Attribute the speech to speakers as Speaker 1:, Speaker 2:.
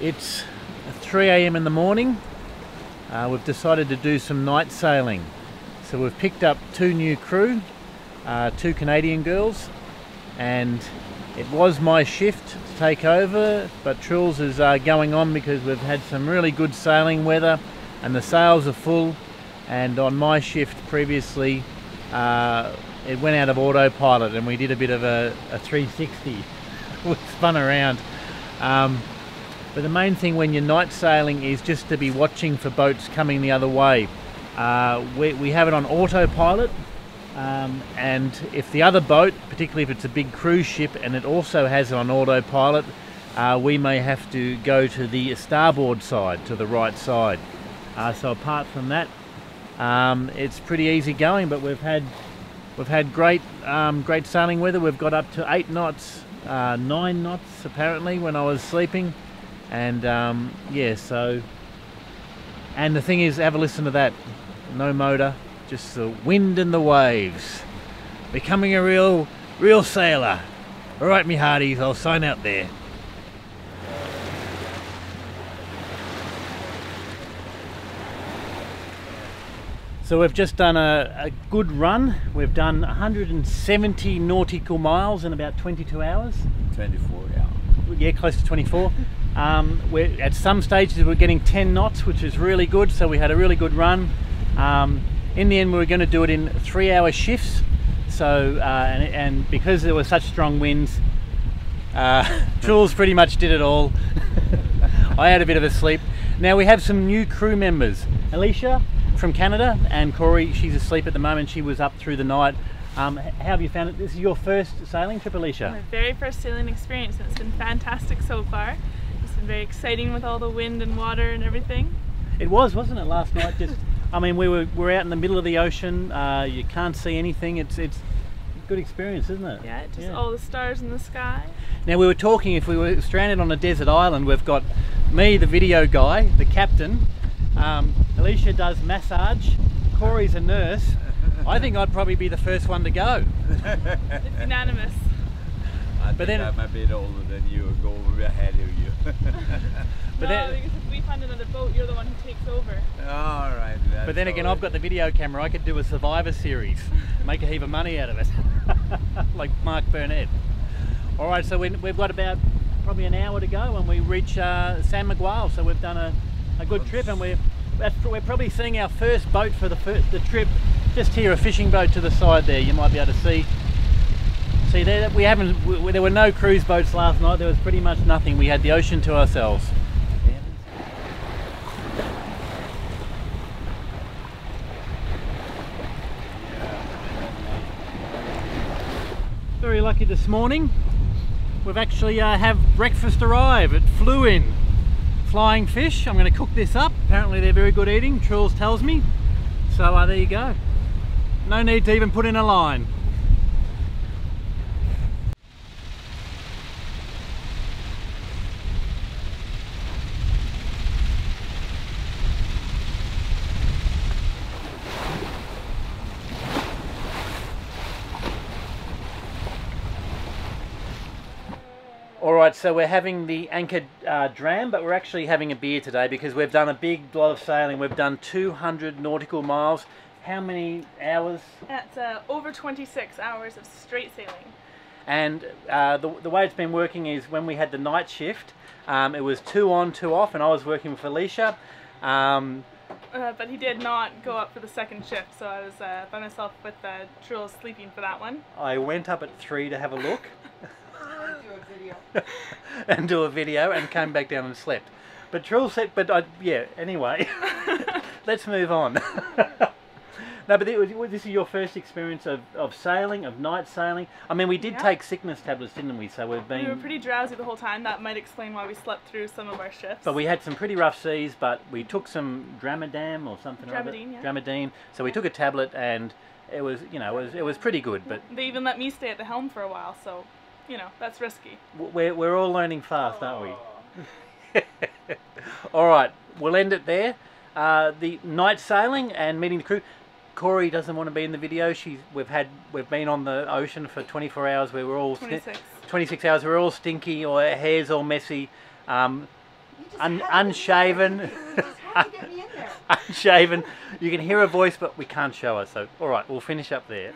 Speaker 1: It's 3 a.m. in the morning. We've decided to do some night sailing. So we've picked up two new crew, two Canadian girls, and it was my shift to take over, but Truls is going on because we've had some really good sailing weather and the sails are full. And on my shift previously, it went out of autopilot and we did a bit of a 360. We spun around. But the main thing when you're night sailing is just to be watching for boats coming the other way. We have it on autopilot, and if the other boat, particularly if it's a big cruise ship and it also has it on autopilot, we may have to go to the starboard side, to the right side. So apart from that, it's pretty easy going, but we've had great sailing weather. We've got up to 8 knots, 9 knots apparently when I was sleeping. And yeah, so, and the thing is, have a listen to that. No motor, just the wind and the waves. Becoming a real sailor. All right, me hearties, I'll sign out there. So we've just done a good run. We've done 170 nautical miles in about 22 hours. 24, yeah. Yeah, close to 24. At some stages we're getting 10 knots, which is really good, so we had a really good run. In the end we were going to do it in 3-hour shifts, so and because there were such strong winds, Jules pretty much did it all. I had a bit of a sleep. Now we have some new crew members. Alicia from Canada and Corey, she's asleep at the moment. She was up through the night. How have you found it? This is your first sailing trip, Alicia?
Speaker 2: My very first sailing experience, and it's been fantastic so far. It's been very exciting with all the wind and water and everything.
Speaker 1: It was, wasn't it, last night? Just, I mean, we're out in the middle of the ocean. You can't see anything. It's a good experience, isn't it?
Speaker 2: Yeah, just all the stars in the sky.
Speaker 1: Now we were talking, if we were stranded on a desert island, we've got me, the video guy, the captain. Alicia does massage. Corey's a nurse. I think I'd probably be the first one to go.
Speaker 2: It's unanimous.
Speaker 3: But then I'm a bit older than you, go ahead of you.
Speaker 2: But no, because if we find another boat, you're the one who takes over.
Speaker 3: All right.
Speaker 1: But then again, I've got the video camera. I could do a Survivor series, make a heap of money out of it, like Mark Burnett. All right, so we've got about probably an hour to go, and we reach San Miguel. So we've done a good trip, and we're probably seeing our first boat for the trip. Just here, a fishing boat to the side there. You might be able to see there. There were no cruise boats last night. There was pretty much nothing. We had the ocean to ourselves. Very lucky this morning. We've actually have breakfast arrive. It flew in. Flying fish. I'm going to cook this up. Apparently they're very good eating, Truls tells me. So there you go. No need to even put in a line. Alright, so we're having the anchored dram, but we're actually having a beer today because we've done a big lot of sailing. We've done 200 nautical miles. How many hours?
Speaker 2: That's over 26 hours of straight sailing.
Speaker 1: And the way it's been working is when we had the night shift, it was 2 on, 2 off, and I was working with Alicia.
Speaker 2: But he did not go up for the second shift, so I was by myself with Truls sleeping for that one.
Speaker 1: I went up at 3 to have a look. And do a video and came back down and slept. But Truls said, yeah, anyway, let's move on. No, but this is your first experience of sailing, of night sailing. I mean, we did take sickness tablets, didn't we? So we
Speaker 2: were pretty drowsy the whole time. That might explain why we slept through some of our shifts.
Speaker 1: But we had some pretty rough seas, but we took some Dramadam or something.
Speaker 2: Dramamine, yeah.
Speaker 1: Dramamine. So we took a tablet and it was, you know, it was pretty good. But
Speaker 2: they even let me stay at the helm for a while, so, you know, that's risky.
Speaker 1: We're all learning fast, aren't we? All right, we'll end it there. The night sailing and meeting the crew. Corey doesn't want to be in the video. We've been on the ocean for 24 hours where we're all 26 hours. We're all stinky, or our hair's all messy. unshaven. Unshaven. You can hear her voice, but we can't show her. So, all right, we'll finish up there.